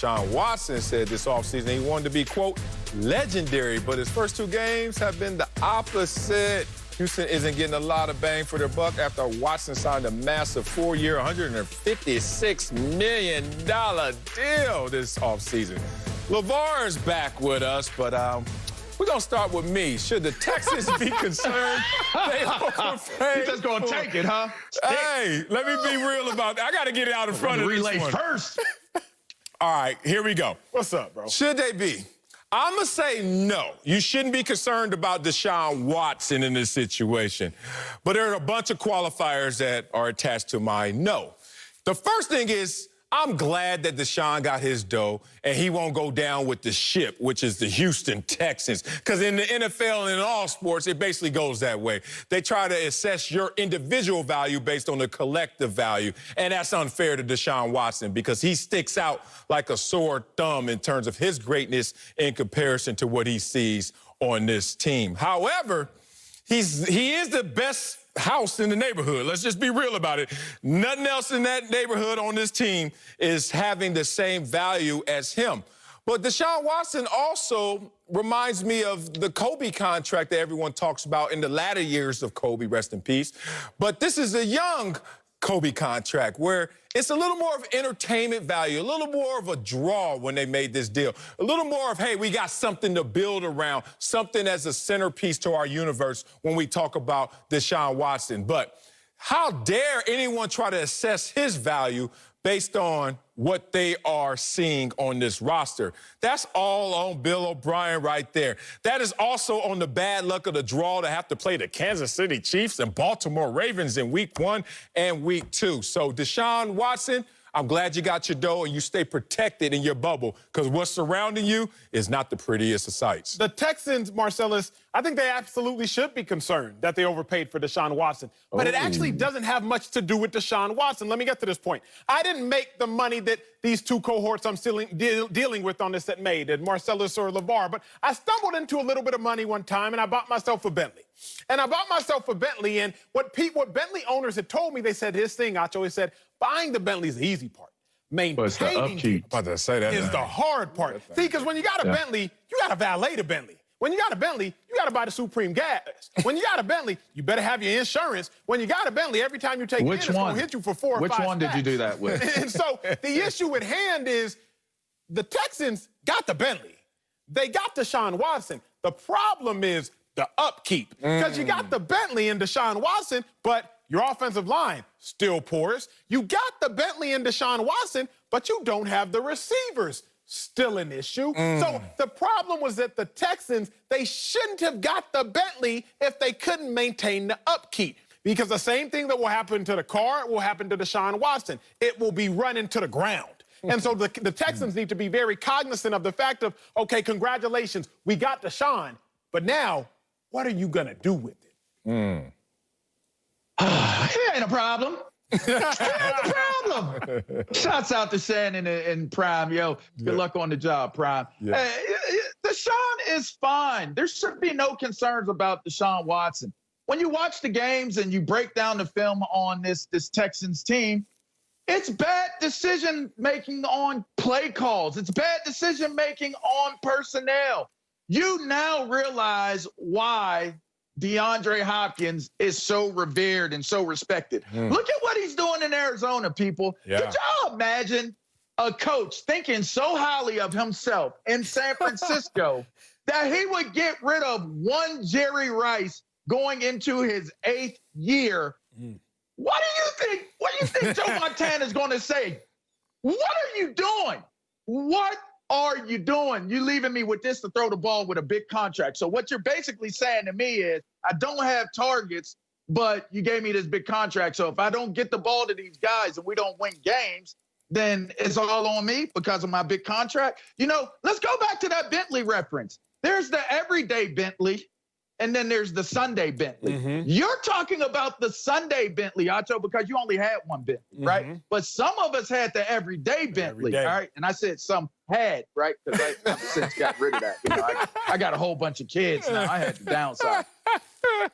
Deshaun Watson said this offseason he wanted to be, quote, legendary, but his first 2 games have been the opposite. Houston isn't getting a lot of bang for their buck after Watson signed a massive 4-year, $156 million deal this offseason. LeVar is back with us, but we're going to start with me. Should the Texans be concerned? You're just going to take it, huh? Hey, let me be real about that. I got to get it out in front of this one. First. All right, here we go. What's up, bro? Should they be? I'm going to say no. You shouldn't be concerned about Deshaun Watson in this situation. But there are a bunch of qualifiers that are attached to my no. The first thing is, I'm glad that Deshaun got his dough and he won't go down with the ship, which is the Houston Texans. Because in the NFL and in all sports, it basically goes that way. They try to assess your individual value based on the collective value. And that's unfair to Deshaun Watson because he sticks out like a sore thumb in terms of his greatness in comparison to what he sees on this team. However, he is the best house in the neighborhood. Let's just be real about it. Nothing else in that neighborhood on this team is having the same value as him. But Deshaun Watson also reminds me of the Kobe contract that everyone talks about in the latter years of Kobe, rest in peace. But this is a young Kobe contract where it's a little more of entertainment value, a little more of a draw when they made this deal. A little more of, hey, we got something to build around, something as a centerpiece to our universe when we talk about Deshaun Watson. But how dare anyone try to assess his value based on what they are seeing on this roster? That's all on Bill O'Brien right there. That is also on the bad luck of the draw to have to play the Kansas City Chiefs and Baltimore Ravens in week 1 and week 2. So Deshaun Watson, I'm glad you got your dough and you stay protected in your bubble because what's surrounding you is not the prettiest of sights. The Texans, Marcellus, I think they absolutely should be concerned that they overpaid for Deshaun Watson. But it actually doesn't have much to do with Deshaun Watson. Let me get to this point. I didn't make the money that these 2 cohorts I'm still dealing with on this that made, and Marcellus or LeVar. But I stumbled into a little bit of money one time, and I bought myself a Bentley. And what Bentley owners had told me, they said his thing, Acho, he said, buying the Bentley is the easy part. Maintaining it is the hard part. See, because when you got a Bentley, you got to valet the Bentley. When you got a Bentley, you got to buy the Supreme gas. When you got a Bentley, you better have your insurance. When you got a Bentley, every time you take it in, it's going to hit you for 4 or 5 Which one did you do that with? And so the issue at hand is the Texans got the Bentley. They got Deshaun Watson. The problem is the upkeep. Because you got the Bentley and Deshaun Watson, but your offensive line still porous. You got the Bentley and Deshaun Watson, but you don't have the receivers. Still an issue. So the problem was that the Texans, they shouldn't have got the Bentley if they couldn't maintain the upkeep. Because the same thing that will happen to the car will happen to Deshaun Watson. It will be running to the ground. And so the Texans need to be very cognizant of the fact of, okay, congratulations, we got Deshaun, but now what are you going to do with it? It ain't a problem. It ain't a problem. Shouts out to Shannon and Prime. Yo, good luck on the job, Prime. Yeah. Deshaun is fine. There should be no concerns about Deshaun Watson. When you watch the games and you break down the film on this Texans team, it's bad decision-making on play calls. It's bad decision-making on personnel. You now realize why DeAndre Hopkins is so revered and so respected. Look at what he's doing in Arizona, people. Could y'all imagine a coach thinking so highly of himself in San Francisco that he would get rid of one Jerry Rice going into his 8th year? What do you think Joe Montana is going to say? What are you doing? What are you doing? You leaving me with this to throw the ball with a big contract. So what you're basically saying to me is, I don't have targets, but you gave me this big contract. So if I don't get the ball to these guys and we don't win games, then it's all on me because of my big contract. You know, let's go back to that Bentley reference. There's the everyday Bentley, and then there's the Sunday Bentley. You're talking about the Sunday Bentley, Acho, because you only had one Bentley, right? But some of us had the everyday Bentley, all right? And I said some had, right? Because I've since got rid of that. You know, I got a whole bunch of kids now. I had to downsize.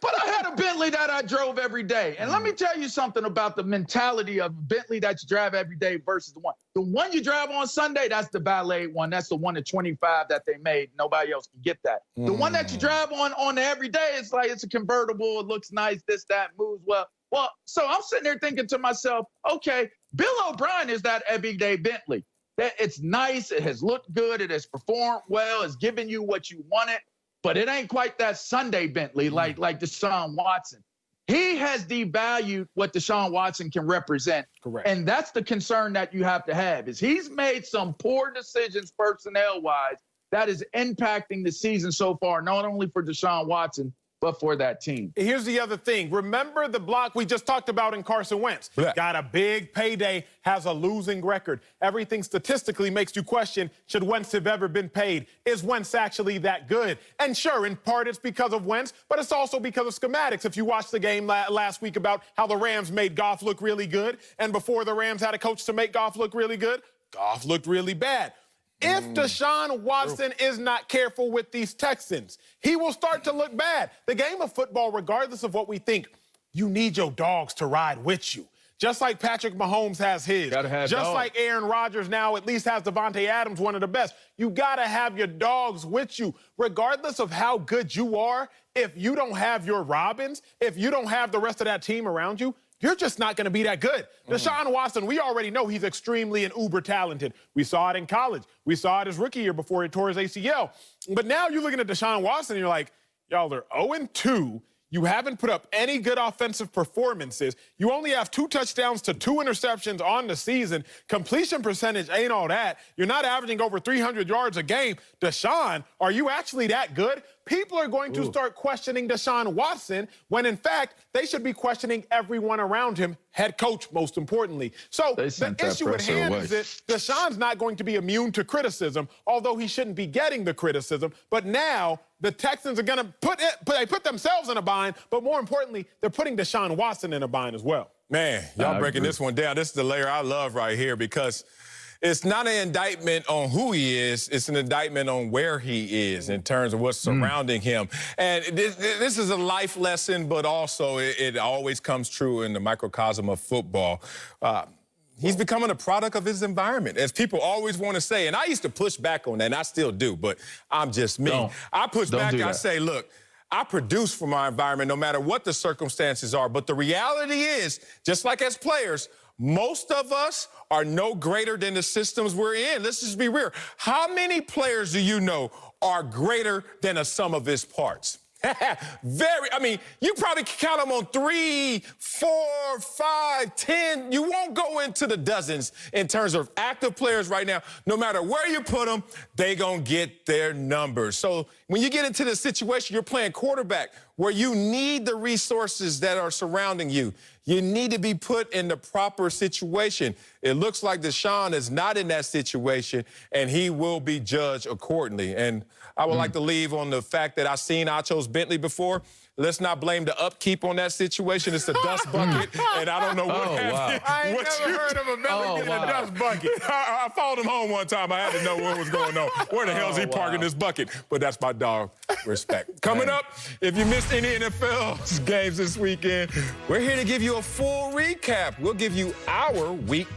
But I had a Bentley that I drove every day. And let me tell you something about the mentality of a Bentley that you drive every day versus the one. The one you drive on Sunday, that's the valet one. That's the one at 25 that they made. Nobody else can get that. The one that you drive on every day, it's like it's a convertible. It looks nice, this, that, moves well. Well, so I'm sitting there thinking to myself, okay, Bill O'Brien is that everyday Bentley. That it's nice, it has looked good, it has performed well, it's given you what you wanted, but it ain't quite that Sunday Bentley like Deshaun Watson. He has devalued what Deshaun Watson can represent. Correct. And that's the concern that you have to have, is he's made some poor decisions personnel-wise that is impacting the season so far, not only for Deshaun Watson, but for that team. Here's the other thing. Remember the block we just talked about in Carson Wentz? Yeah. Got a big payday, has a losing record. Everything statistically makes you question, should Wentz have ever been paid? Is Wentz actually that good? And sure, in part it's because of Wentz, but it's also because of schematics. If you watched the game last week about how the Rams made Goff look really good, and before the Rams had a coach to make Goff look really good, Goff looked really bad. If Deshaun Watson is not careful with these Texans, he will start to look bad. The game of football, regardless of what we think, you need your dogs to ride with you. Just like Patrick Mahomes has his. Gotta have just dogs. like Aaron Rodgers now at least has Devontae Adams, one of the best. You got to have your dogs with you. Regardless of how good you are, if you don't have your Robins, if you don't have the rest of that team around you, you're just not going to be that good. Deshaun Watson, we already know he's extremely and uber talented. We saw it in college. We saw it his rookie year before he tore his ACL. But now you're looking at Deshaun Watson and you're like, y'all are 0-2. You haven't put up any good offensive performances. You only have 2 touchdowns to 2 interceptions on the season. Completion percentage ain't all that. You're not averaging over 300 yards a game. Deshaun, are you actually that good? People are going to start questioning Deshaun Watson when, in fact, they should be questioning everyone around him, head coach, most importantly. So the issue at hand is that Deshaun's not going to be immune to criticism, although he shouldn't be getting the criticism. But now the Texans are going to put themselves in a bind, but more importantly, they're putting Deshaun Watson in a bind as well. Man, y'all breaking this one down. This is the layer I love right here, because it's not an indictment on who he is. It's an indictment on where he is in terms of what's surrounding him. And this is a life lesson, but also it always comes true in the microcosm of football. He's becoming a product of his environment, as people always want to say. And I used to push back on that, and I still do, but I'm just me. I push back, I say, look, I produce for my environment no matter what the circumstances are. But the reality is, just like as players, most of us are no greater than the systems we're in. Let's just be real. How many players do you know are greater than a sum of his parts? I mean, you probably can count them on 3, 4, 5, 10. You won't go into the dozens in terms of active players right now. No matter where you put them, they gonna get their numbers. So when you get into the situation, you're playing quarterback where you need the resources that are surrounding you. You need to be put in the proper situation. It looks like Deshaun is not in that situation, and he will be judged accordingly. And I would like to leave on the fact that I've seen Acho's Bentley before. Let's not blame the upkeep on that situation. It's a dust bucket, and I don't know what happened. Wow. I ain't never heard of a Bentley getting a dust bucket. I followed him home one time. I had to know what was going on. Where the hell is he parking this bucket? But that's my dog. Respect. Coming up, if you missed any NFL games this weekend, we're here to give you a full recap. We'll give you our Week